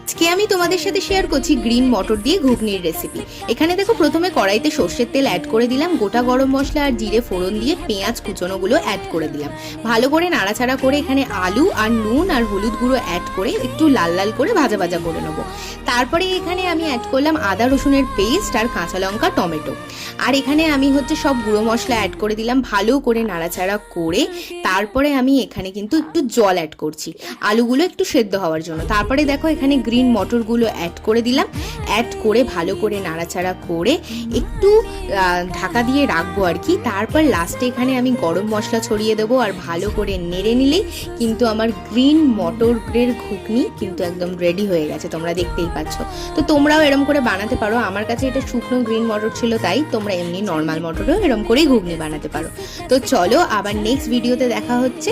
আজকে আমি তোমাদের সাথে শেয়ার করছি গ্রিন মটর দিয়ে ঘুগনির রেসিপি। এখানে দেখো প্রথমে কড়াইতে সর্ষের তেল অ্যাড করে দিলাম, গোটা গরম মশলা আর জিরে ফোড়ন দিয়ে পেঁয়াজ কুচনোগুলো অ্যাড করে দিলাম। ভালো করে নাড়াচাড়া করে এখানে আলু আর নুন আর হলুদ গুঁড়ো অ্যাড করে একটু লাল লাল করে ভাজা ভাজা করে নেবো। তারপরে এখানে আমি অ্যাড করলাম আদা রসুনের পেস্ট আর কাঁচা লঙ্কা টমেটো। আর এখানে আমি সব গুঁড়ো মশলা অ্যাড করে দিলাম, ভালো করে নাড়াচাড়া করে তারপরে আমি এখানে কিন্তু একটু জল অ্যাড করছি আলুগুলো একটু সেদ্ধ হওয়ার জন্য। তারপরে দেখো এখানে গ্রিন মটরগুলো অ্যাড করে দিলাম, অ্যাড করে ভালো করে নাড়াচাড়া করে একটু ঢাকা দিয়ে রাখবো আর কি। তারপর লাস্টে এখানে আমি গরম মশলা ছড়িয়ে দেবো আর ভালো করে নেড়ে নিলেই কিন্তু আমার গ্রিন মটরের ঘুগনি কিন্তু একদম রেডি হয়ে গেছে, তোমরা দেখতেই পাচ্ছ। তো তোমরাও এরম করে বানাতে পারো। আমার কাছে এটা শুকনো গ্রিন মটর ছিল, তাই তোমরা এমনি নর্মাল মটরেও এরম করেই ঘুগনি বানাতে পারো। তো চলো আবার নেক্সট ভিডিওতে দেখা হচ্ছে।